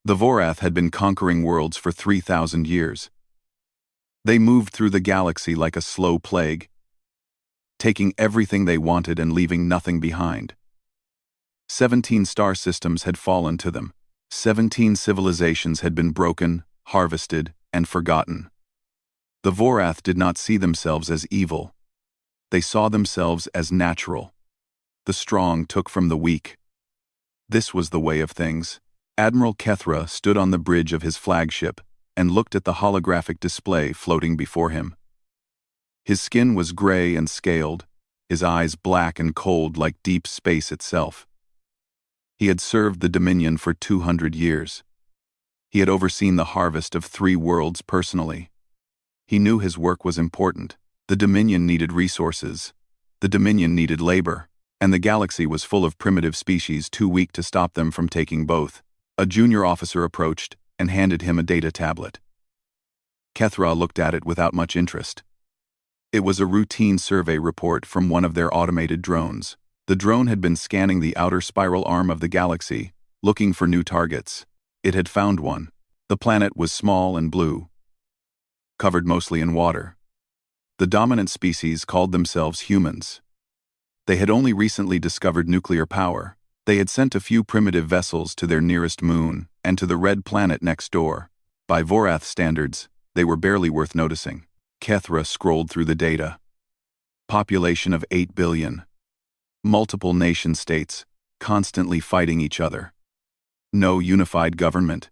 The Vorath had been conquering worlds for 3,000 years. They moved through the galaxy like a slow plague, taking everything they wanted and leaving nothing behind. 17 star systems had fallen to them. 17 civilizations had been broken, harvested, and forgotten. The Vorath did not see themselves as evil. They saw themselves as natural. The strong took from the weak. This was the way of things. Admiral Kethra stood on the bridge of his flagship and looked at the holographic display floating before him. His skin was gray and scaled, his eyes black and cold like deep space itself. He had served the Dominion for 200 years. He had overseen the harvest of 3 worlds personally. He knew his work was important. The Dominion needed resources. The Dominion needed labor. And the galaxy was full of primitive species too weak to stop them from taking both. A junior officer approached and handed him a data tablet. Kethra looked at it without much interest. It was a routine survey report from one of their automated drones. The drone had been scanning the outer spiral arm of the galaxy, looking for new targets. It had found one. The planet was small and blue, covered mostly in water. The dominant species called themselves humans. They had only recently discovered nuclear power. They had sent a few primitive vessels to their nearest moon and to the red planet next door. By Vorath standards, they were barely worth noticing. Kethra scrolled through the data. Population of 8 billion. Multiple nation-states, constantly fighting each other. No unified government.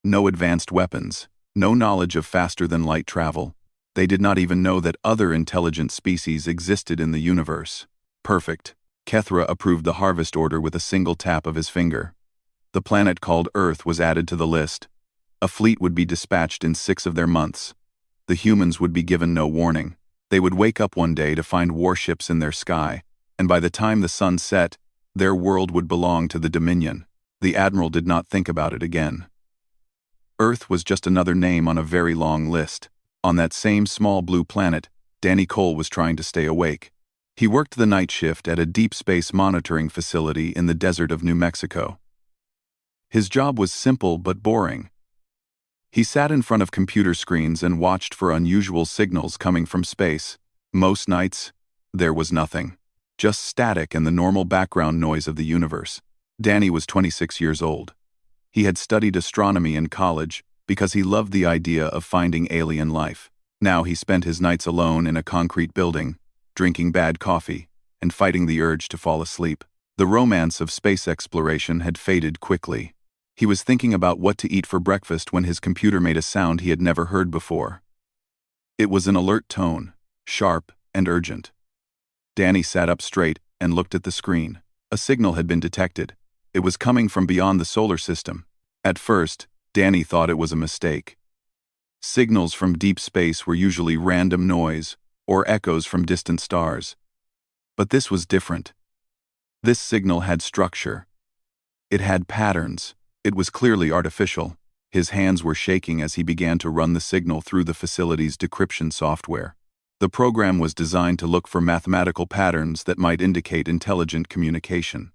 No advanced weapons. No knowledge of faster-than-light travel. They did not even know that other intelligent species existed in the universe. Perfect. Kethra approved the harvest order with a single tap of his finger. The planet called Earth was added to the list. A fleet would be dispatched in 6 of their months. The humans would be given no warning. They would wake up one day to find warships in their sky, and by the time the sun set, their world would belong to the Dominion. The Admiral did not think about it again. Earth was just another name on a very long list. On that same small blue planet, Danny Cole was trying to stay awake. He worked the night shift at a deep space monitoring facility in the desert of New Mexico. His job was simple but boring. He sat in front of computer screens and watched for unusual signals coming from space. Most nights, there was nothing. Just static and the normal background noise of the universe. Danny was 26 years old. He had studied astronomy in college because he loved the idea of finding alien life. Now he spent his nights alone in a concrete building, drinking bad coffee, and fighting the urge to fall asleep. The romance of space exploration had faded quickly. He was thinking about what to eat for breakfast when his computer made a sound he had never heard before. It was an alert tone, sharp and urgent. Danny sat up straight and looked at the screen. A signal had been detected. It was coming from beyond the solar system. At first, Danny thought it was a mistake. Signals from deep space were usually random noise or echoes from distant stars. But this was different. This signal had structure. It had patterns. It was clearly artificial. His hands were shaking as he began to run the signal through the facility's decryption software. The program was designed to look for mathematical patterns that might indicate intelligent communication.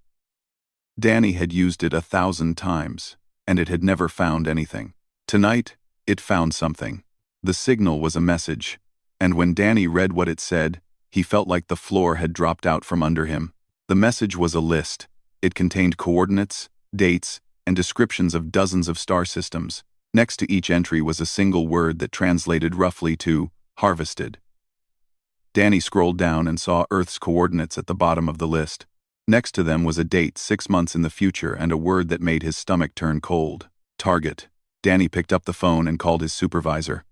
Danny had used it 1,000 times, and it had never found anything. Tonight, it found something. The signal was a message, and when Danny read what it said, he felt like the floor had dropped out from under him. The message was a list. It contained coordinates, dates, and descriptions of dozens of star systems. Next to each entry was a single word that translated roughly to harvested. Danny scrolled down and saw Earth's coordinates at the bottom of the list. Next to them was a date 6 months in the future and a word that made his stomach turn cold. Target. Danny picked up the phone and called his supervisor.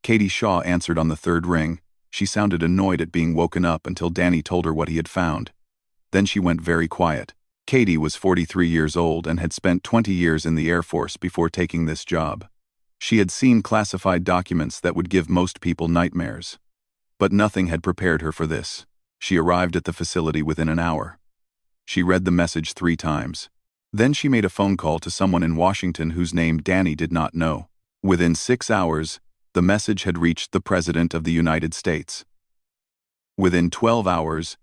Katie Shaw answered on the 3rd ring. She sounded annoyed at being woken up until Danny told her what he had found. Then she went very quiet. Katie was 43 years old and had spent 20 years in the Air Force before taking this job. She had seen classified documents that would give most people nightmares. But nothing had prepared her for this. She arrived at the facility within an hour. She read the message 3 times. Then she made a phone call to someone in Washington whose name Danny did not know. Within 6 hours, the message had reached the President of the United States. Within 12 hours,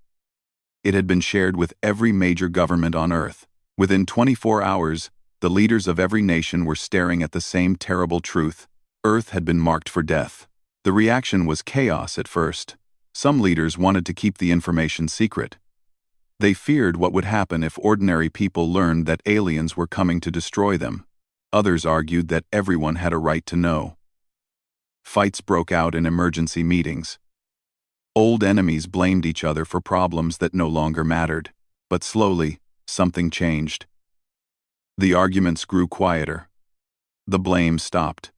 it had been shared with every major government on Earth. Within 24 hours, The leaders of every nation were staring at the same terrible truth. Earth had been marked for death. The reaction was chaos at first. Some leaders wanted to keep the information secret. They feared what would happen if ordinary people learned that aliens were coming to destroy them. Others argued that everyone had a right to know. Fights broke out in emergency meetings. Old enemies blamed each other for problems that no longer mattered. But slowly, something changed. The arguments grew quieter. The blame stopped.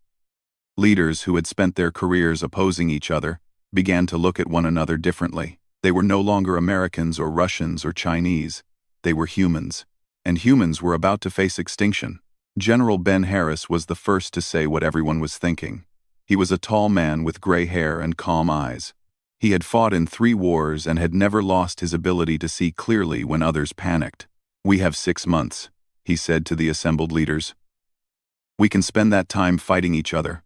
Leaders who had spent their careers opposing each other began to look at one another differently. They were no longer Americans or Russians or Chinese. They were humans. And humans were about to face extinction. General Ben Harris was the first to say what everyone was thinking. He was a tall man with gray hair and calm eyes. He had fought in 3 wars and had never lost his ability to see clearly when others panicked. "We have 6 months," he said to the assembled leaders. "We can spend that time fighting each other,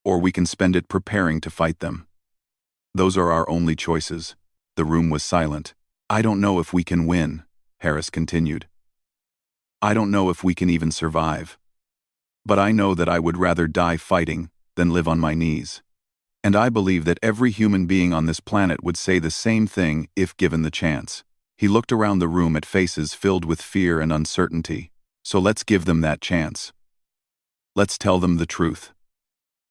or we can spend it preparing to fight them. Those are our only choices." The room was silent. "I don't know if we can win," Harris continued. "I don't know if we can even survive. But I know that I would rather die fighting than live on my knees. And I believe that every human being on this planet would say the same thing if given the chance." He looked around the room at faces filled with fear and uncertainty. "So let's give them that chance. Let's tell them the truth.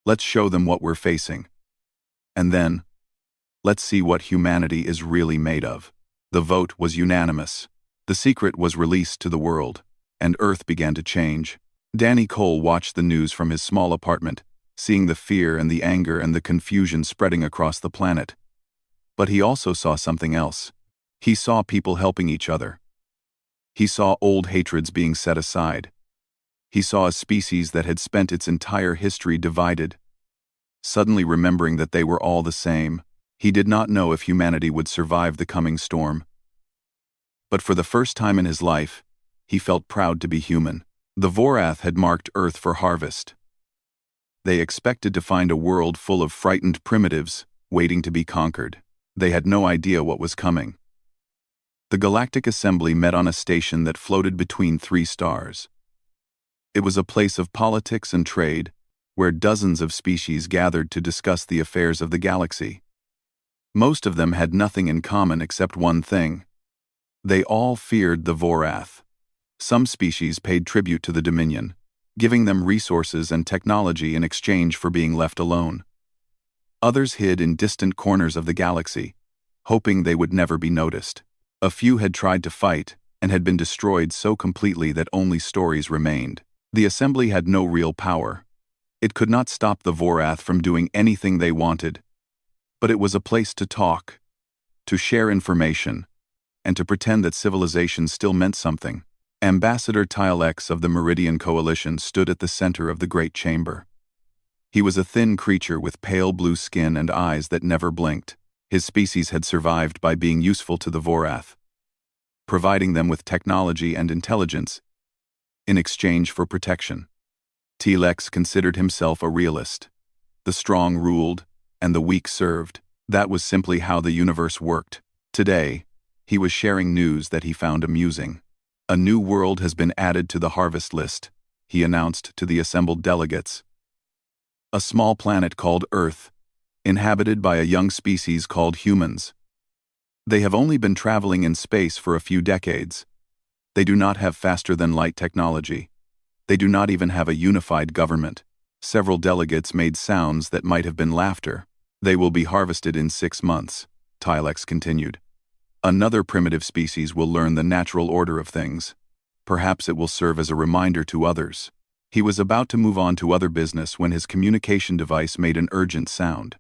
Let's show them what we're facing. And then, let's see what humanity is really made of." The vote was unanimous. The secret was released to the world, and Earth began to change. Danny Cole watched the news from his small apartment, seeing the fear and the anger and the confusion spreading across the planet. But he also saw something else. He saw people helping each other. He saw old hatreds being set aside. He saw a species that had spent its entire history divided. Suddenly remembering that they were all the same, he did not know if humanity would survive the coming storm. But for the first time in his life, he felt proud to be human. The Vorath had marked Earth for harvest. They expected to find a world full of frightened primitives waiting to be conquered. They had no idea what was coming. The Galactic Assembly met on a station that floated between 3 stars. It was a place of politics and trade, where dozens of species gathered to discuss the affairs of the galaxy. Most of them had nothing in common except one thing. They all feared the Vorath. Some species paid tribute to the Dominion, giving them resources and technology in exchange for being left alone. Others hid in distant corners of the galaxy, hoping they would never be noticed. A few had tried to fight and had been destroyed so completely that only stories remained. The assembly had no real power. It could not stop the Vorath from doing anything they wanted. But it was a place to talk, to share information, and to pretend that civilization still meant something. Ambassador Tylex of the Meridian Coalition stood at the center of the great chamber. He was a thin creature with pale blue skin and eyes that never blinked. His species had survived by being useful to the Vorath, providing them with technology and intelligence in exchange for protection. Tylex considered himself a realist. The strong ruled, and the weak served. That was simply how the universe worked. Today, he was sharing news that he found amusing. "A new world has been added to the harvest list," he announced to the assembled delegates. "A small planet called Earth, inhabited by a young species called humans. They have only been traveling in space for a few decades. They do not have faster-than-light technology. They do not even have a unified government." Several delegates made sounds that might have been laughter. "They will be harvested in 6 months," Tylex continued. "Another primitive species will learn the natural order of things. Perhaps it will serve as a reminder to others." He was about to move on to other business when his communication device made an urgent sound.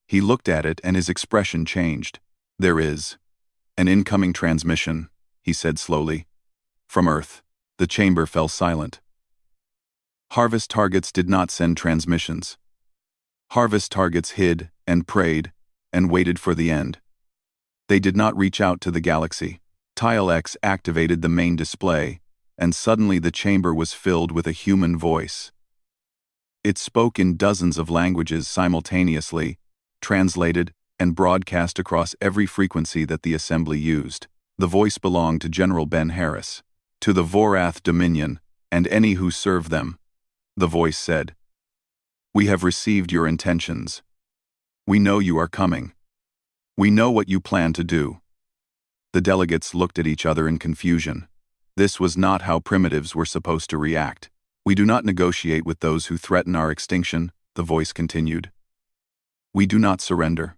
He looked at it and his expression changed. "There is an incoming transmission," he said slowly. "From Earth." The chamber fell silent. Harvest targets did not send transmissions. Harvest targets hid and prayed and waited for the end. They did not reach out to the galaxy. Tylex activated the main display, and suddenly the chamber was filled with a human voice. It spoke in dozens of languages simultaneously, translated and broadcast across every frequency that the assembly used. The voice belonged to General Ben Harris. "To the Vorath Dominion, and any who serve them, the voice said. We have received your intentions. We know you are coming. We know what you plan to do. The delegates looked at each other in confusion. This was not how primitives were supposed to react. We do not negotiate with those who threaten our extinction, the voice continued. We do not surrender.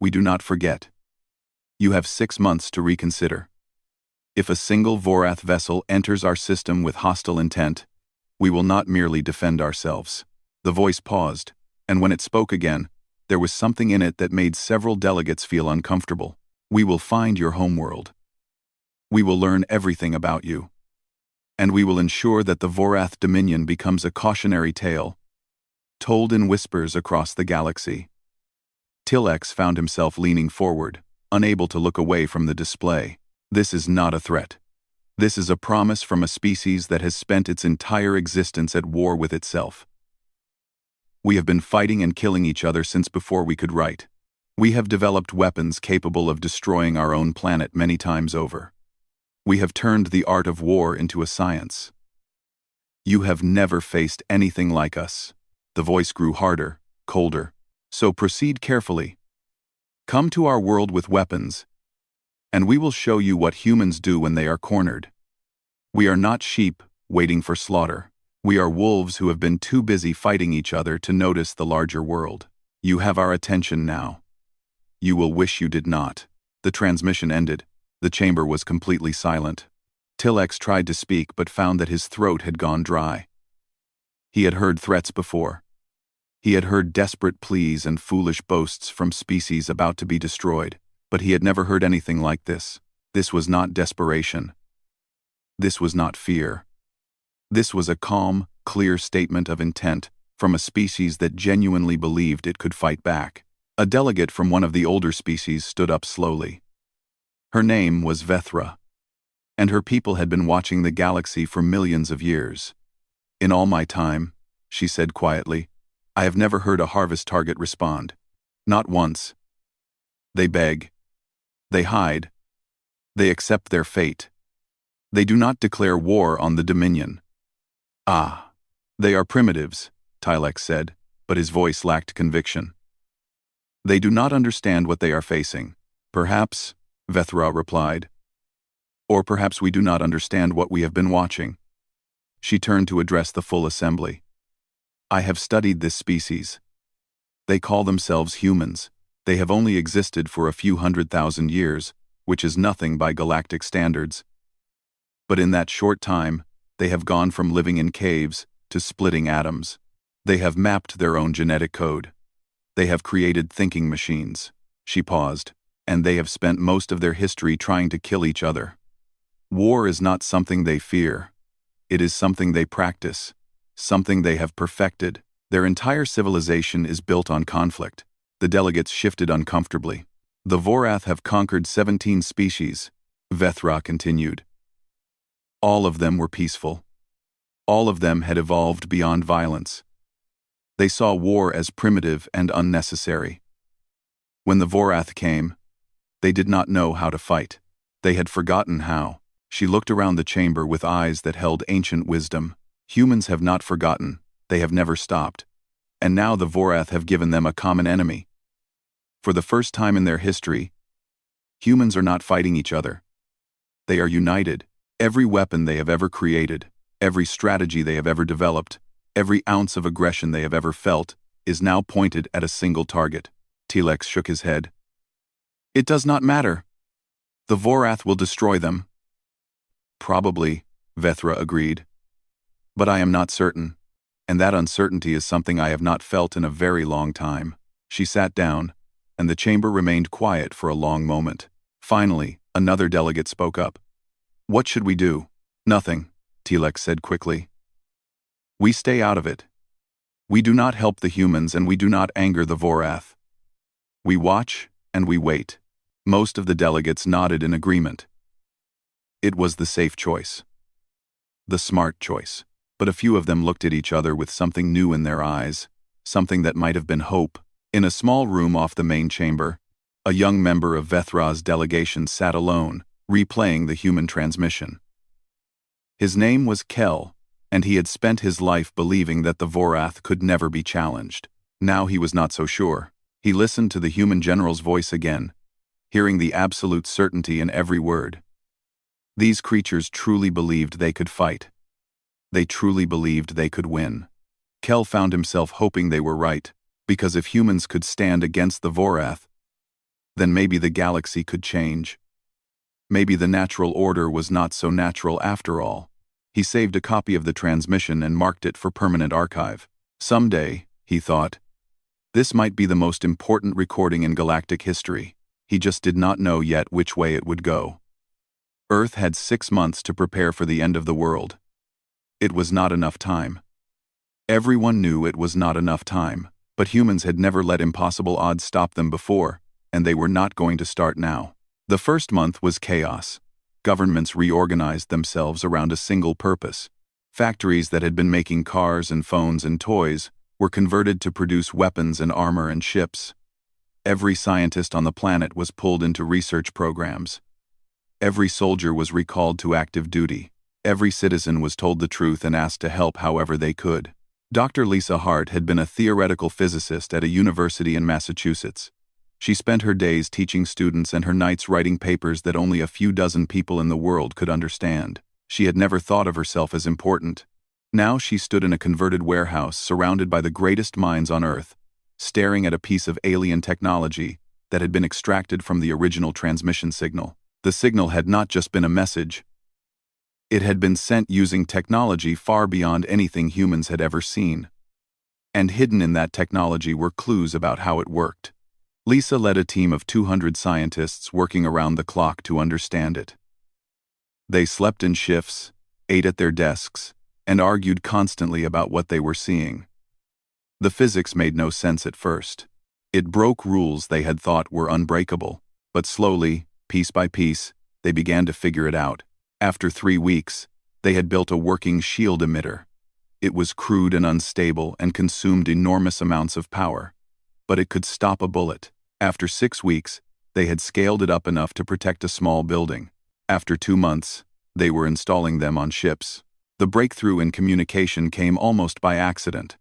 We do not forget. You have 6 months to reconsider. If a single Vorath vessel enters our system with hostile intent, we will not merely defend ourselves. The voice paused, and when it spoke again, there was something in it that made several delegates feel uncomfortable. We will find your homeworld. We will learn everything about you. And we will ensure that the Vorath Dominion becomes a cautionary tale, told in whispers across the galaxy. Tilex found himself leaning forward, unable to look away from the display. This is not a threat. This is a promise from a species that has spent its entire existence at war with itself. We have been fighting and killing each other since before we could write. We have developed weapons capable of destroying our own planet many times over. We have turned the art of war into a science. You have never faced anything like us. The voice grew harder, colder. So proceed carefully. Come to our world with weapons, and we will show you what humans do when they are cornered. We are not sheep waiting for slaughter. We are wolves who have been too busy fighting each other to notice the larger world. You have our attention now. You will wish you did not. The transmission ended. The chamber was completely silent. Tilex tried to speak but found that his throat had gone dry. He had heard threats before. He had heard desperate pleas and foolish boasts from species about to be destroyed, but he had never heard anything like this. This was not desperation. This was not fear. This was a calm, clear statement of intent from a species that genuinely believed it could fight back. A delegate from one of the older species stood up slowly. Her name was Vethra, and her people had been watching the galaxy for millions of years. In all my time, she said quietly, I have never heard a harvest target respond. Not once. They beg. They hide. They accept their fate. They do not declare war on the Dominion. Ah, they are primitives, Tilex said, but his voice lacked conviction. They do not understand what they are facing. Perhaps, Vethra replied. Or perhaps we do not understand what we have been watching. She turned to address the full assembly. I have studied this species. They call themselves humans. They have only existed for a few 100,000 years, which is nothing by galactic standards. But in that short time, they have gone from living in caves to splitting atoms. They have mapped their own genetic code. They have created thinking machines. She paused, and they have spent most of their history trying to kill each other. War is not something they fear. It is something they practice. Something they have perfected. Their entire civilization is built on conflict. The delegates shifted uncomfortably. The Vorath have conquered 17 species, Vethra continued. All of them were peaceful. All of them had evolved beyond violence. They saw war as primitive and unnecessary. When the Vorath came, they did not know how to fight. They had forgotten how. She looked around the chamber with eyes that held ancient wisdom. Humans have not forgotten, they have never stopped. And now the Vorath have given them a common enemy. For the first time in their history, humans are not fighting each other. They are united. Every weapon they have ever created, every strategy they have ever developed, every ounce of aggression they have ever felt, is now pointed at a single target. Tilex shook his head. It does not matter. The Vorath will destroy them. Probably, Vethra agreed. But I am not certain, and that uncertainty is something I have not felt in a very long time. She sat down, and the chamber remained quiet for a long moment. Finally, another delegate spoke up. What should we do? Nothing, Tilex said quickly. We stay out of it. We do not help the humans and we do not anger the Vorath. We watch and we wait. Most of the delegates nodded in agreement. It was the safe choice. The smart choice. But a few of them looked at each other with something new in their eyes, something that might have been hope. In a small room off the main chamber, a young member of Vethra's delegation sat alone, replaying the human transmission. His name was Kel, and he had spent his life believing that the Vorath could never be challenged. Now he was not so sure. He listened to the human general's voice again, hearing the absolute certainty in every word. These creatures truly believed they could fight. They truly believed they could win. Kel found himself hoping they were right, because if humans could stand against the Vorath, then maybe the galaxy could change. Maybe the natural order was not so natural after all. He saved a copy of the transmission and marked it for permanent archive. Someday, he thought, this might be the most important recording in galactic history. He just did not know yet which way it would go. Earth had 6 months to prepare for the end of the world. It was not enough time. Everyone knew it was not enough time, but humans had never let impossible odds stop them before, and they were not going to start now. The first month was chaos. Governments reorganized themselves around a single purpose. Factories that had been making cars and phones and toys were converted to produce weapons and armor and ships. Every scientist on the planet was pulled into research programs. Every soldier was recalled to active duty. Every citizen was told the truth and asked to help however they could. Dr. Lisa Hart had been a theoretical physicist at a university in Massachusetts. She spent her days teaching students and her nights writing papers that only a few dozen people in the world could understand. She had never thought of herself as important. Now she stood in a converted warehouse surrounded by the greatest minds on Earth, staring at a piece of alien technology that had been extracted from the original transmission signal. The signal had not just been a message. It had been sent using technology far beyond anything humans had ever seen. And hidden in that technology were clues about how it worked. Lisa led a team of 200 scientists working around the clock to understand it. They slept in shifts, ate at their desks, and argued constantly about what they were seeing. The physics made no sense at first. It broke rules they had thought were unbreakable, but slowly, piece by piece, they began to figure it out. After 3 weeks, they had built a working shield emitter. It was crude and unstable and consumed enormous amounts of power, but it could stop a bullet. After 6 weeks, they had scaled it up enough to protect a small building. After 2 months, they were installing them on ships. The breakthrough in communication came almost by accident.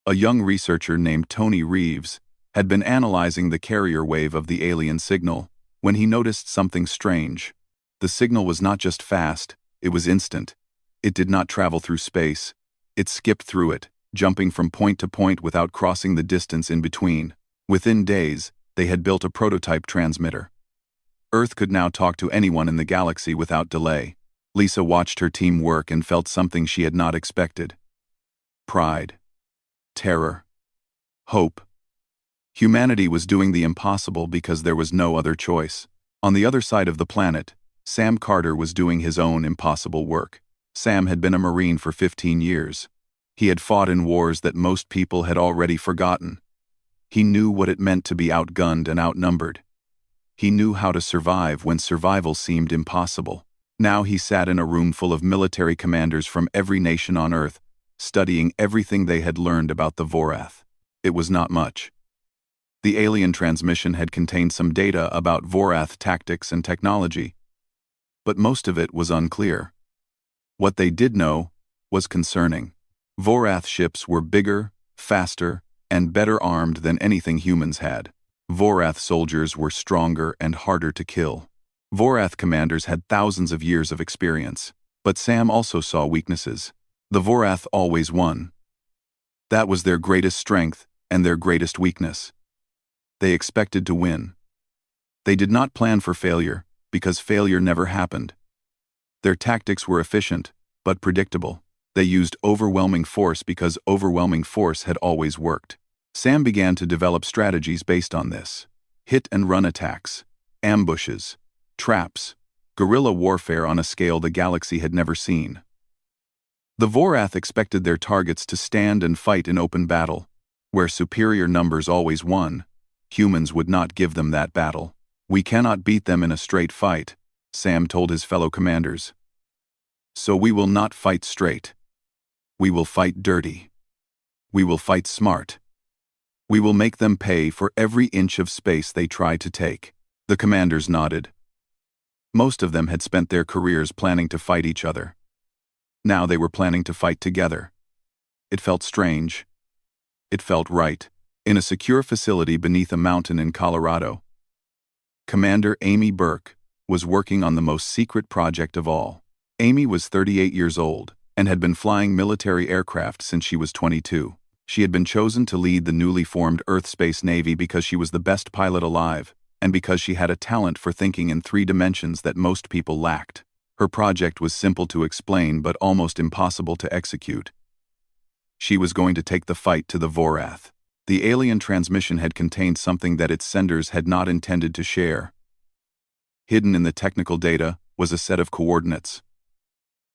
A young researcher named Tony Reeves had been analyzing the carrier wave of the alien signal when he noticed something strange. The signal was not just fast, it was instant. It did not travel through space. It skipped through it, jumping from point to point without crossing the distance in between. Within days, they had built a prototype transmitter. Earth could now talk to anyone in the galaxy without delay. Lisa watched her team work and felt something she had not expected. Pride. Terror. Hope. Humanity was doing the impossible because there was no other choice. On the other side of the planet, Sam Carter was doing his own impossible work. Sam had been a Marine for 15 years. He had fought in wars that most people had already forgotten. He knew what it meant to be outgunned and outnumbered. He knew how to survive when survival seemed impossible. Now he sat in a room full of military commanders from every nation on Earth, studying everything they had learned about the Vorath. It was not much. The alien transmission had contained some data about Vorath tactics and technology, but most of it was unclear. What they did know was concerning. Vorath ships were bigger, faster, and better armed than anything humans had. Vorath soldiers were stronger and harder to kill. Vorath commanders had thousands of years of experience, but Sam also saw weaknesses. The Vorath always won. That was their greatest strength and their greatest weakness. They expected to win. They did not plan for failure, because failure never happened. Their tactics were efficient, but predictable. They used overwhelming force because overwhelming force had always worked. Sam began to develop strategies based on this. Hit-and-run attacks, ambushes, traps, guerrilla warfare on a scale the galaxy had never seen. The Vorath expected their targets to stand and fight in open battle. Where superior numbers always won, humans would not give them that battle. "We cannot beat them in a straight fight," Sam told his fellow commanders. "So we will not fight straight. We will fight dirty. We will fight smart. We will make them pay for every inch of space they try to take." The commanders nodded. Most of them had spent their careers planning to fight each other. Now they were planning to fight together. It felt strange. It felt right. In a secure facility beneath a mountain in Colorado, Commander Amy Burke was working on the most secret project of all. Amy was 38 years old and had been flying military aircraft since she was 22. She had been chosen to lead the newly formed Earth Space Navy because she was the best pilot alive and because she had a talent for thinking in 3 dimensions that most people lacked. Her project was simple to explain but almost impossible to execute. She was going to take the fight to the Vorath. The alien transmission had contained something that its senders had not intended to share. Hidden in the technical data was a set of coordinates.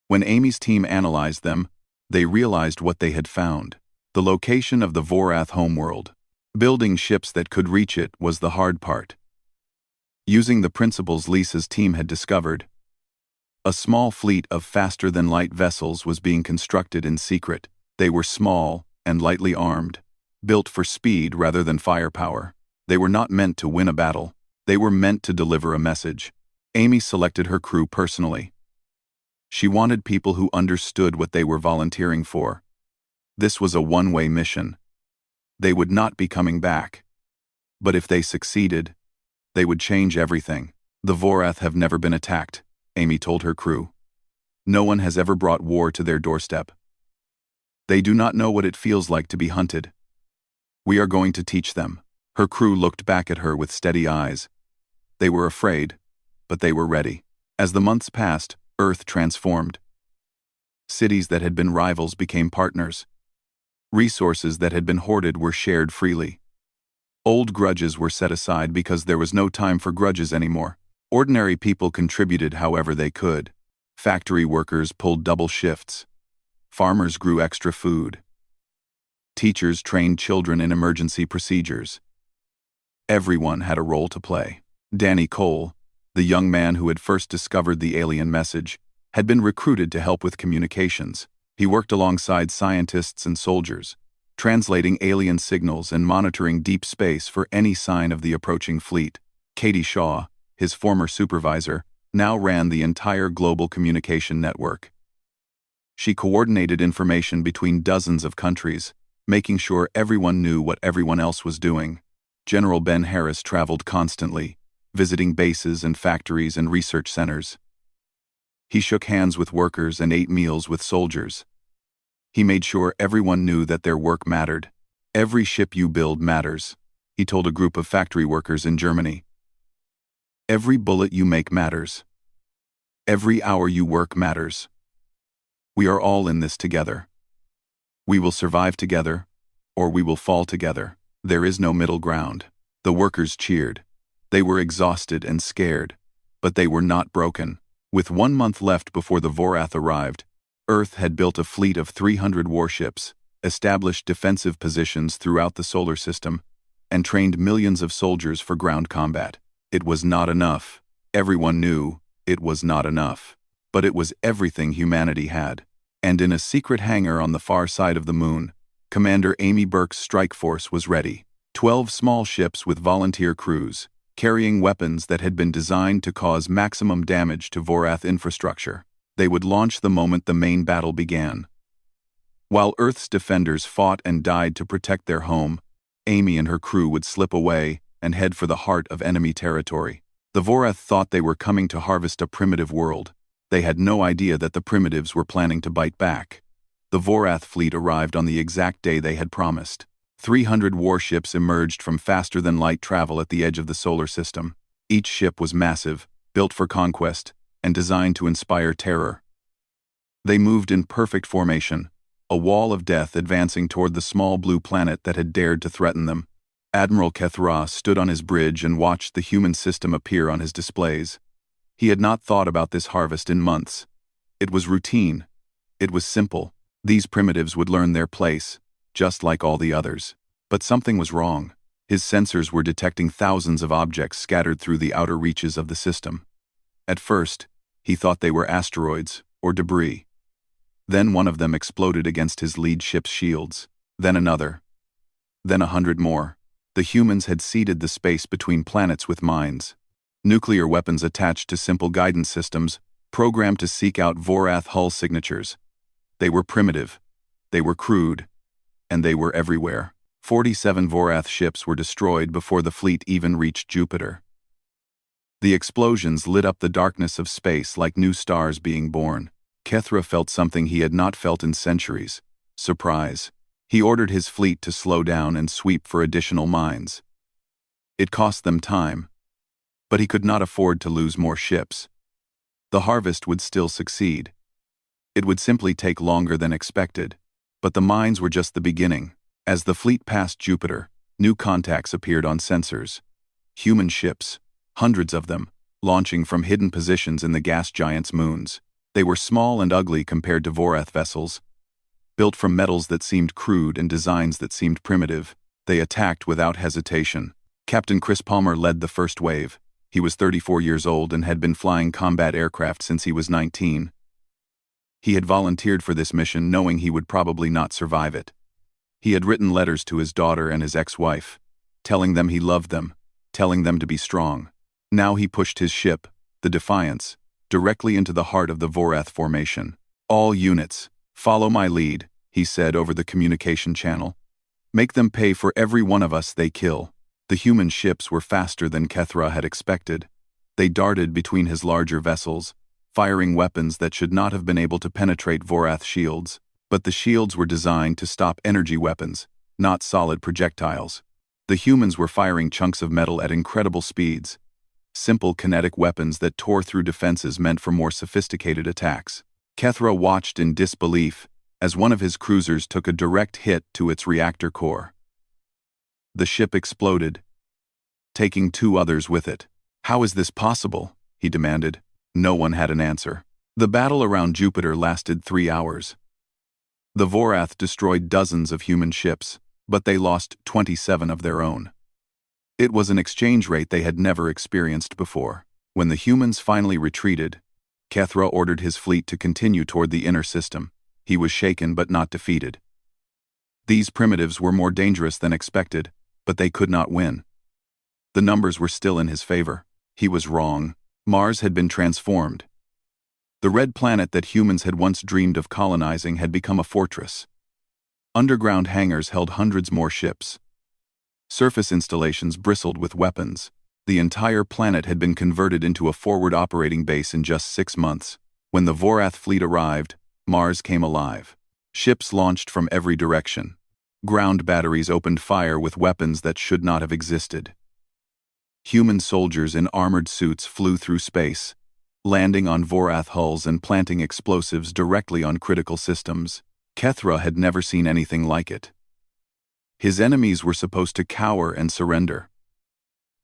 When Amy's team analyzed them, they realized what they had found: the location of the Vorath homeworld. Building ships that could reach it was the hard part. Using the principles Lisa's team had discovered, a small fleet of faster-than-light vessels was being constructed in secret. They were small and lightly armed, built for speed rather than firepower. They were not meant to win a battle. They were meant to deliver a message. Amy selected her crew personally. She wanted people who understood what they were volunteering for. This was a one-way mission. They would not be coming back. But if they succeeded, they would change everything. The Vorath have never been attacked, Amy told her crew. No one has ever brought war to their doorstep. They do not know what it feels like to be hunted. We are going to teach them. Her crew looked back at her with steady eyes. They were afraid, but they were ready. As the months passed, Earth transformed. Cities that had been rivals became partners. Resources that had been hoarded were shared freely. Old grudges were set aside because there was no time for grudges anymore. Ordinary people contributed however they could. Factory workers pulled double shifts. Farmers grew extra food. Teachers trained children in emergency procedures. Everyone had a role to play. Danny Cole, the young man who had first discovered the alien message, had been recruited to help with communications. He worked alongside scientists and soldiers, translating alien signals and monitoring deep space for any sign of the approaching fleet. Katie Shaw, his former supervisor, now ran the entire global communication network. She coordinated information between dozens of countries, making sure everyone knew what everyone else was doing. General Ben Harris traveled constantly, visiting bases and factories and research centers. He shook hands with workers and ate meals with soldiers. He made sure everyone knew that their work mattered. Every ship you build matters, he told a group of factory workers in Germany. Every bullet you make matters. Every hour you work matters. We are all in this together. We will survive together, or we will fall together. There is no middle ground. The workers cheered. They were exhausted and scared, but they were not broken. With 1 month left before the Vorath arrived, Earth had built a fleet of 300 warships, established defensive positions throughout the solar system, and trained millions of soldiers for ground combat. It was not enough. Everyone knew it was not enough. But it was everything humanity had. And in a secret hangar on the far side of the moon, Commander Amy Burke's strike force was ready. 12 small ships with volunteer crews, carrying weapons that had been designed to cause maximum damage to Vorath infrastructure. They would launch the moment the main battle began. While Earth's defenders fought and died to protect their home, Amy and her crew would slip away and head for the heart of enemy territory. The Vorath thought they were coming to harvest a primitive world. They had no idea that the primitives were planning to bite back. The Vorath fleet arrived on the exact day they had promised. 300 warships emerged from faster-than-light travel at the edge of the solar system. Each ship was massive, built for conquest, and designed to inspire terror. They moved in perfect formation, a wall of death advancing toward the small blue planet that had dared to threaten them. Admiral Kethra stood on his bridge and watched the human system appear on his displays. He had not thought about this harvest in months. It was routine. It was simple. These primitives would learn their place, just like all the others. But something was wrong. His sensors were detecting thousands of objects scattered through the outer reaches of the system. At first, he thought they were asteroids or debris. Then one of them exploded against his lead ship's shields. Then another. Then 100 more. The humans had seeded the space between planets with mines. Nuclear weapons attached to simple guidance systems, programmed to seek out Vorath hull signatures. They were primitive, they were crude, and they were everywhere. 47 Vorath ships were destroyed before the fleet even reached Jupiter. The explosions lit up the darkness of space like new stars being born. Kethra felt something he had not felt in centuries: surprise. He ordered his fleet to slow down and sweep for additional mines. It cost them time, but he could not afford to lose more ships. The harvest would still succeed. It would simply take longer than expected, but the mines were just the beginning. As the fleet passed Jupiter, new contacts appeared on sensors. Human ships, hundreds of them, launching from hidden positions in the gas giant's moons. They were small and ugly compared to Vorath vessels. Built from metals that seemed crude and designs that seemed primitive, they attacked without hesitation. Captain Chris Palmer led the first wave. He was 34 years old and had been flying combat aircraft since he was 19. He had volunteered for this mission knowing he would probably not survive it. He had written letters to his daughter and his ex-wife, telling them he loved them, telling them to be strong. Now he pushed his ship, the Defiance, directly into the heart of the Vorath formation. "All units, follow my lead," he said over the communication channel. "Make them pay for every one of us they kill." The human ships were faster than Kethra had expected. They darted between his larger vessels, firing weapons that should not have been able to penetrate Vorath shields. But the shields were designed to stop energy weapons, not solid projectiles. The humans were firing chunks of metal at incredible speeds. Simple kinetic weapons that tore through defenses meant for more sophisticated attacks. Kethra watched in disbelief as one of his cruisers took a direct hit to its reactor core. The ship exploded, taking 2 others with it. "How is this possible?" he demanded. No one had an answer. The battle around Jupiter lasted 3 hours. The Vorath destroyed dozens of human ships, but they lost 27 of their own. It was an exchange rate they had never experienced before. When the humans finally retreated, Kethra ordered his fleet to continue toward the inner system. He was shaken but not defeated. These primitives were more dangerous than expected, but they could not win. The numbers were still in his favor. He was wrong. Mars had been transformed. The red planet that humans had once dreamed of colonizing had become a fortress. Underground hangars held hundreds more ships. Surface installations bristled with weapons. The entire planet had been converted into a forward operating base in just 6 months. When the Vorath fleet arrived, Mars came alive. Ships launched from every direction. Ground batteries opened fire with weapons that should not have existed. Human soldiers in armored suits flew through space, landing on Vorath hulls and planting explosives directly on critical systems. Kethra had never seen anything like it. His enemies were supposed to cower and surrender.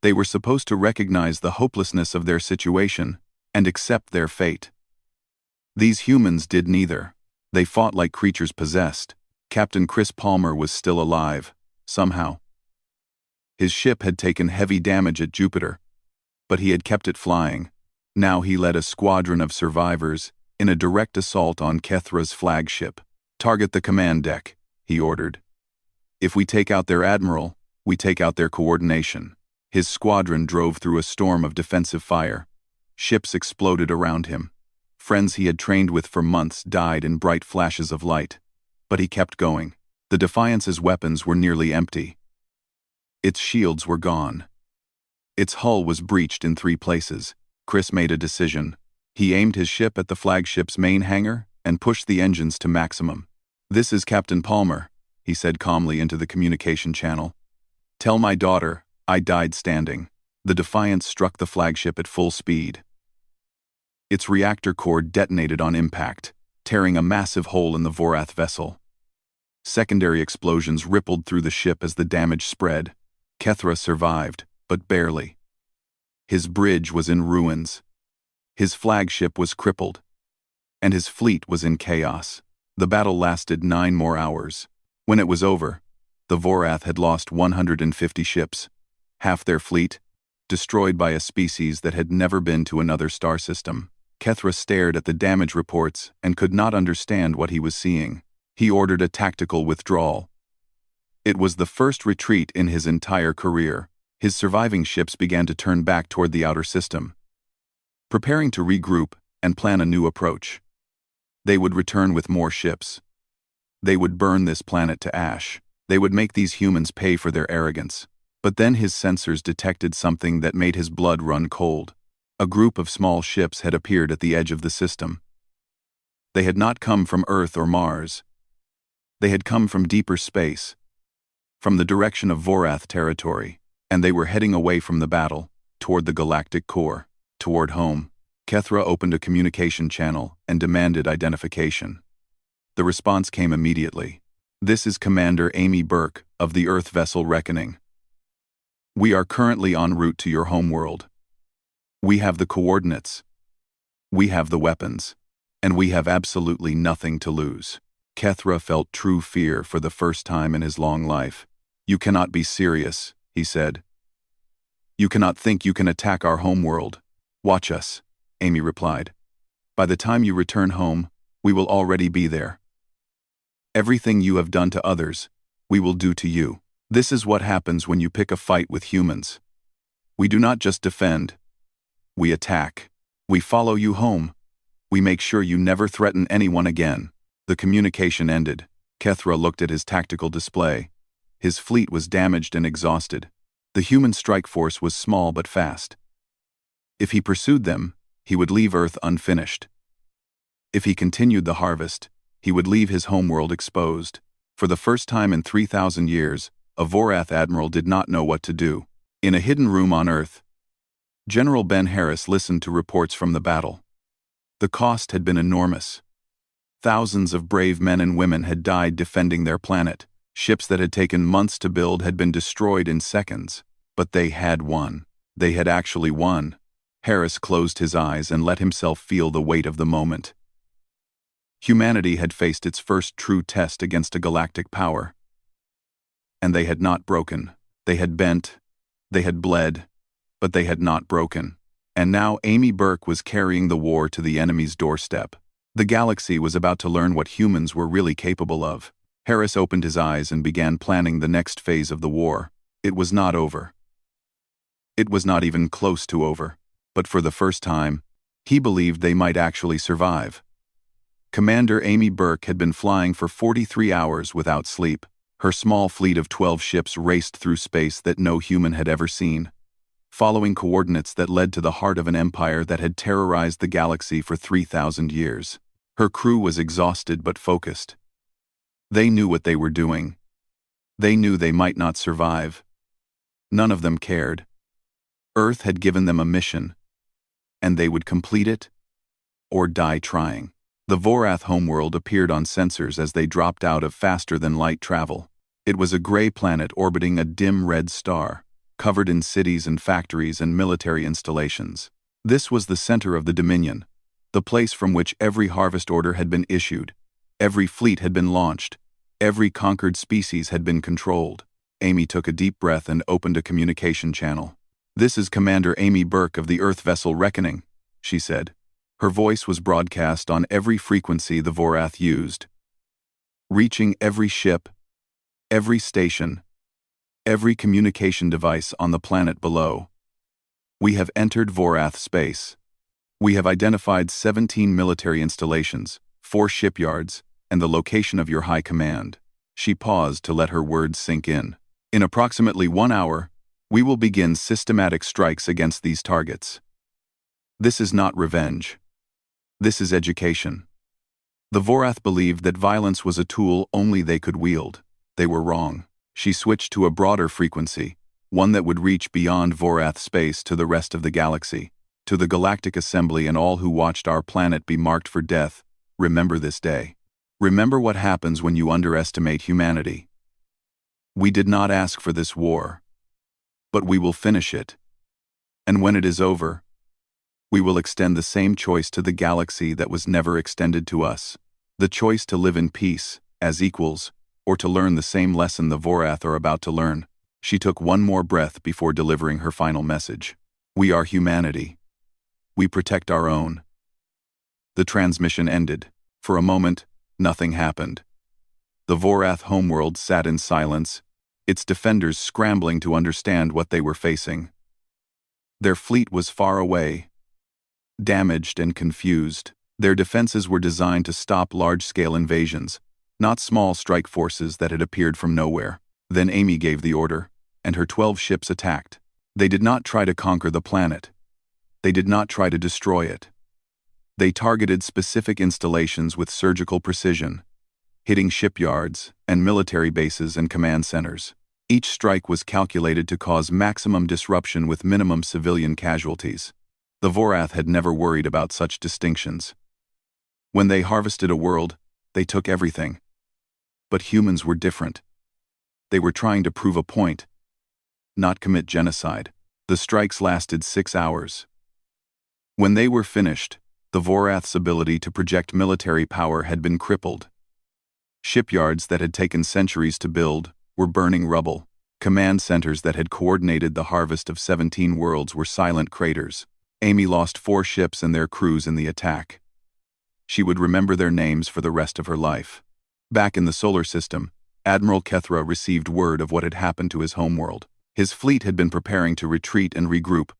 They were supposed to recognize the hopelessness of their situation and accept their fate. These humans did neither. They fought like creatures possessed. Captain Chris Palmer was still alive, somehow. His ship had taken heavy damage at Jupiter, but he had kept it flying. Now he led a squadron of survivors in a direct assault on Kethra's flagship. "Target the command deck," he ordered. "If we take out their admiral, we take out their coordination." His squadron drove through a storm of defensive fire. Ships exploded around him. Friends he had trained with for months died in bright flashes of light. But he kept going. The Defiance's weapons were nearly empty. Its shields were gone. Its hull was breached in 3 places. Chris made a decision. He aimed his ship at the flagship's main hangar and pushed the engines to maximum. "This is Captain Palmer," he said calmly into the communication channel. "Tell my daughter I died standing." The Defiance struck the flagship at full speed. Its reactor core detonated on impact, tearing a massive hole in the Vorath vessel. Secondary explosions rippled through the ship as the damage spread. Kethra survived, but barely. His bridge was in ruins. His flagship was crippled. And his fleet was in chaos. The battle lasted 9 more hours. When it was over, the Vorath had lost 150 ships, half their fleet, destroyed by a species that had never been to another star system. Kethra stared at the damage reports and could not understand what he was seeing. He ordered a tactical withdrawal. It was the first retreat in his entire career. His surviving ships began to turn back toward the outer system, preparing to regroup and plan a new approach. They would return with more ships. They would burn this planet to ash. They would make these humans pay for their arrogance. But then his sensors detected something that made his blood run cold. A group of small ships had appeared at the edge of the system. They had not come from Earth or Mars. They had come from deeper space, from the direction of Vorath territory, and they were heading away from the battle, toward the galactic core, toward home. Kethra opened a communication channel and demanded identification. The response came immediately. "This is Commander Amy Burke of the Earth vessel Reckoning. We are currently en route to your homeworld. We have the coordinates. We have the weapons. And we have absolutely nothing to lose." Kethra felt true fear for the first time in his long life. "You cannot be serious," he said. "You cannot think you can attack our homeworld." "Watch us," Amy replied. "By the time you return home, we will already be there. Everything you have done to others, we will do to you. This is what happens when you pick a fight with humans. We do not just defend. We attack. We follow you home. We make sure you never threaten anyone again." The communication ended. Kethra looked at his tactical display. His fleet was damaged and exhausted. The human strike force was small but fast. If he pursued them, he would leave Earth unfinished. If he continued the harvest, he would leave his homeworld exposed. For the first time in 3,000 years, a Vorath admiral did not know what to do. In a hidden room on Earth, General Ben Harris listened to reports from the battle. The cost had been enormous. Thousands of brave men and women had died defending their planet. Ships that had taken months to build had been destroyed in seconds. But they had won. They had actually won. Harris closed his eyes and let himself feel the weight of the moment. Humanity had faced its first true test against a galactic power. And they had not broken. They had bent. They had bled. But they had not broken. And now Amy Burke was carrying the war to the enemy's doorstep. The galaxy was about to learn what humans were really capable of. Harris opened his eyes and began planning the next phase of the war. It was not over. It was not even close to over. But for the first time, he believed they might actually survive. Commander Amy Burke had been flying for 43 hours without sleep. Her small fleet of 12 ships raced through space that no human had ever seen, following coordinates that led to the heart of an empire that had terrorized the galaxy for 3,000 years. Her crew was exhausted but focused. They knew what they were doing. They knew they might not survive. None of them cared. Earth had given them a mission, and they would complete it or die trying. The Vorath homeworld appeared on sensors as they dropped out of faster-than-light travel. It was a gray planet orbiting a dim red star, covered in cities and factories and military installations. This was the center of the Dominion, the place from which every harvest order had been issued, every fleet had been launched, every conquered species had been controlled. Amy took a deep breath and opened a communication channel. "This is Commander Amy Burke of the Earth vessel Reckoning," she said. Her voice was broadcast on every frequency the Vorath used, reaching every ship, every station, every communication device on the planet below. "We have entered Vorath space. We have identified 17 military installations, 4 shipyards, and the location of your high command." She paused to let her words sink in. "In approximately 1 hour, we will begin systematic strikes against these targets. This is not revenge. This is education." The Vorath believed that violence was a tool only they could wield. They were wrong. She switched to a broader frequency, one that would reach beyond Vorath space to the rest of the galaxy. "To the Galactic Assembly and all who watched our planet be marked for death, remember this day. Remember what happens when you underestimate humanity. We did not ask for this war, but we will finish it. And when it is over, we will extend the same choice to the galaxy that was never extended to us. The choice to live in peace, as equals, or to learn the same lesson the Vorath are about to learn." She took one more breath before delivering her final message. "We are humanity. We protect our own." The transmission ended. For a moment, nothing happened. The Vorath homeworld sat in silence, its defenders scrambling to understand what they were facing. Their fleet was far away, damaged and confused. Their defenses were designed to stop large-scale invasions, not small strike forces that had appeared from nowhere. Then Amy gave the order, and her 12 ships attacked. They did not try to conquer the planet. They did not try to destroy it. They targeted specific installations with surgical precision, hitting shipyards and military bases and command centers. Each strike was calculated to cause maximum disruption with minimum civilian casualties. The Vorath had never worried about such distinctions. When they harvested a world, they took everything. But humans were different. They were trying to prove a point, not commit genocide. The strikes lasted 6 hours. When they were finished, the Vorath's ability to project military power had been crippled. Shipyards that had taken centuries to build were burning rubble. Command centers that had coordinated the harvest of 17 worlds were silent craters. Amy lost 4 ships and their crews in the attack. She would remember their names for the rest of her life. Back in the solar system, Admiral Kethra received word of what had happened to his homeworld. His fleet had been preparing to retreat and regroup,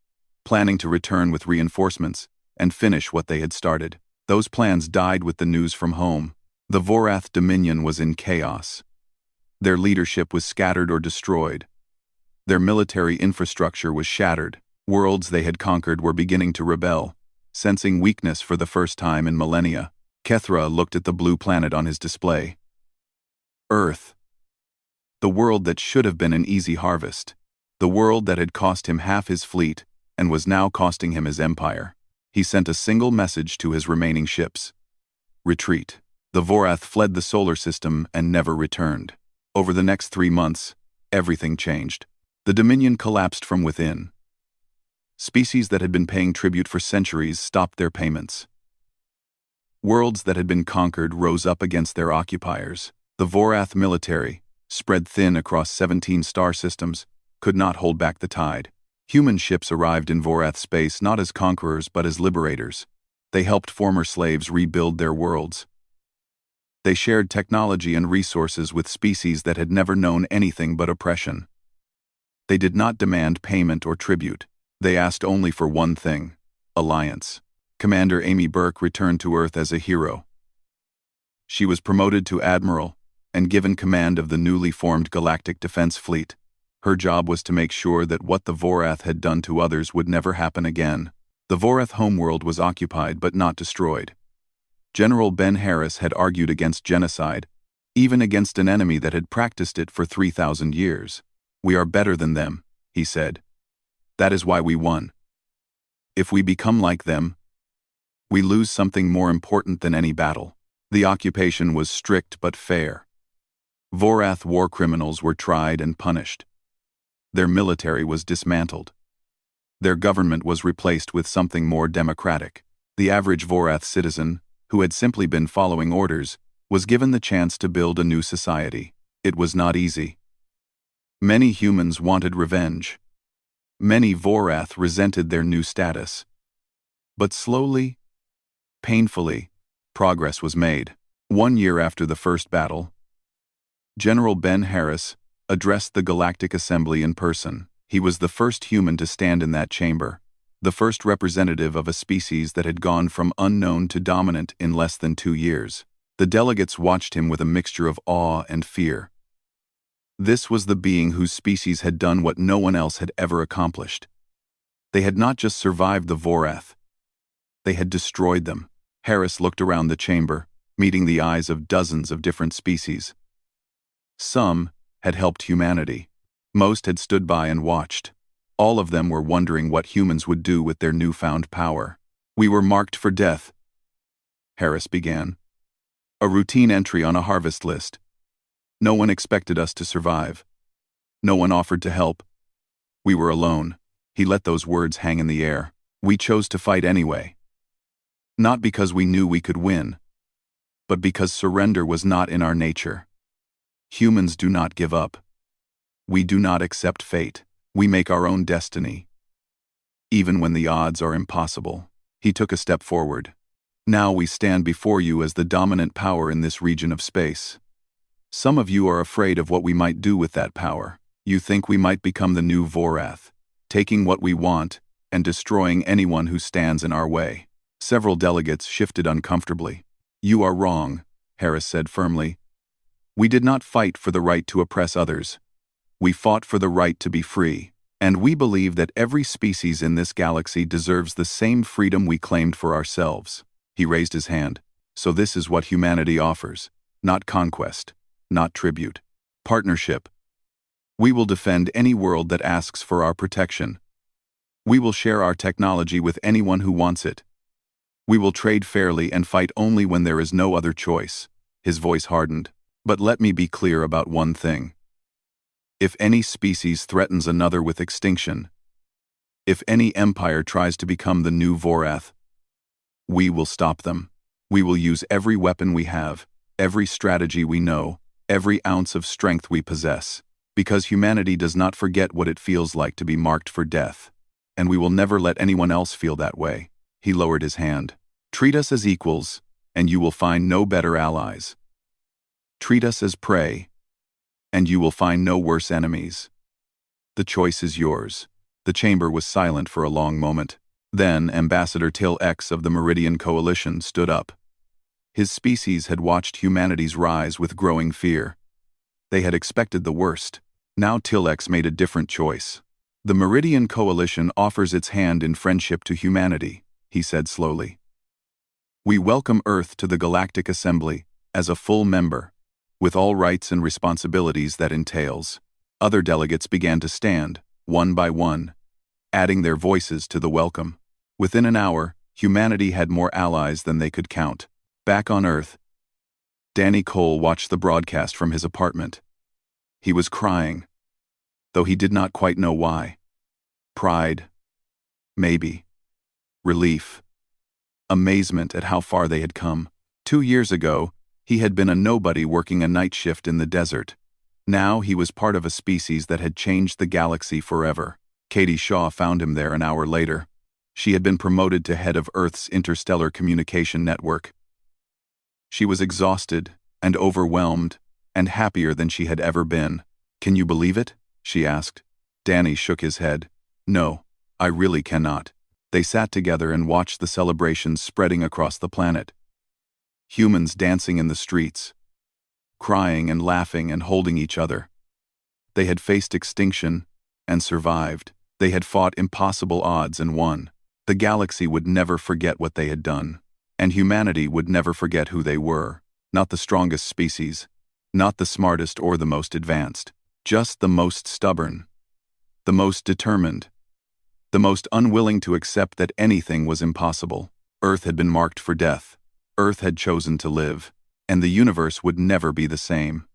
planning to return with reinforcements and finish what they had started. Those plans died with the news from home. The Vorath Dominion was in chaos. Their leadership was scattered or destroyed. Their military infrastructure was shattered. Worlds they had conquered were beginning to rebel, sensing weakness for the first time in millennia. Kethra looked at the blue planet on his display. Earth. The world that should have been an easy harvest. The world that had cost him half his fleet and was now costing him his empire. He sent a single message to his remaining ships. Retreat. The Vorath fled the solar system and never returned. Over the next 3 months, everything changed. The Dominion collapsed from within. Species that had been paying tribute for centuries stopped their payments. Worlds that had been conquered rose up against their occupiers. The Vorath military, spread thin across 17 star systems, could not hold back the tide. Human ships arrived in Vorath space not as conquerors but as liberators. They helped former slaves rebuild their worlds. They shared technology and resources with species that had never known anything but oppression. They did not demand payment or tribute. They asked only for one thing: alliance. Commander Amy Burke returned to Earth as a hero. She was promoted to admiral and given command of the newly formed Galactic Defense Fleet. Her job was to make sure that what the Vorath had done to others would never happen again. The Vorath homeworld was occupied but not destroyed. General Ben Harris had argued against genocide, even against an enemy that had practiced it for 3,000 years. "We are better than them," he said. "That is why we won. If we become like them, we lose something more important than any battle." The occupation was strict but fair. Vorath war criminals were tried and punished. Their military was dismantled. Their government was replaced with something more democratic. The average Vorath citizen, who had simply been following orders, was given the chance to build a new society. It was not easy. Many humans wanted revenge. Many Vorath resented their new status. But slowly, painfully, progress was made. 1 year after the first battle, General Ben Harris addressed the Galactic Assembly in person. He was the first human to stand in that chamber, the first representative of a species that had gone from unknown to dominant in less than 2 years. The delegates watched him with a mixture of awe and fear. This was the being whose species had done what no one else had ever accomplished. They had not just survived the Vorath, they had destroyed them. Harris looked around the chamber, meeting the eyes of dozens of different species. Some had helped humanity. Most had stood by and watched. All of them were wondering what humans would do with their newfound power. "We were marked for death," Harris began. "A routine entry on a harvest list. No one expected us to survive. No one offered to help. We were alone." He let those words hang in the air. "We chose to fight anyway. Not because we knew we could win, but because surrender was not in our nature. Humans do not give up. We do not accept fate. We make our own destiny, even when the odds are impossible." He took a step forward. "Now we stand before you as the dominant power in this region of space. Some of you are afraid of what we might do with that power. You think we might become the new Vorath, taking what we want and destroying anyone who stands in our way. Several delegates shifted uncomfortably. "You are wrong," Harris said firmly. "We did not fight for the right to oppress others. We fought for the right to be free. And we believe that every species in this galaxy deserves the same freedom we claimed for ourselves." He raised his hand. "So this is what humanity offers. Not conquest. Not tribute. Partnership. We will defend any world that asks for our protection. We will share our technology with anyone who wants it. We will trade fairly and fight only when there is no other choice." His voice hardened. "But let me be clear about one thing. If any species threatens another with extinction, if any empire tries to become the new Vorath, we will stop them. We will use every weapon we have, every strategy we know, every ounce of strength we possess, because humanity does not forget what it feels like to be marked for death. And we will never let anyone else feel that way." He lowered his hand. "Treat us as equals, and you will find no better allies. Treat us as prey, and you will find no worse enemies. The choice is yours." The chamber was silent for a long moment. Then Ambassador Till X of the Meridian Coalition stood up. His species had watched humanity's rise with growing fear. They had expected the worst. Now Till X made a different choice. "The Meridian Coalition offers its hand in friendship to humanity," he said slowly. "We welcome Earth to the Galactic Assembly as a full member, with all rights and responsibilities that entails." Other delegates began to stand, one by one, adding their voices to the welcome. Within an hour, humanity had more allies than they could count. Back on Earth, Danny Cole watched the broadcast from his apartment. He was crying, though he did not quite know why. Pride, maybe. Relief. Amazement at how far they had come. 2 years ago, he had been a nobody working a night shift in the desert. Now he was part of a species that had changed the galaxy forever. Katie Shaw found him there an hour later. She had been promoted to head of Earth's interstellar communication network. She was exhausted and overwhelmed and happier than she had ever been. "Can you believe it?" she asked. Danny shook his head. "No, I really cannot." They sat together and watched the celebrations spreading across the planet. Humans dancing in the streets, crying and laughing and holding each other. They had faced extinction and survived. They had fought impossible odds and won. The galaxy would never forget what they had done. And humanity would never forget who they were. Not the strongest species, not the smartest or the most advanced, just the most stubborn, the most determined, the most unwilling to accept that anything was impossible. Earth had been marked for death. Earth had chosen to live, and the universe would never be the same.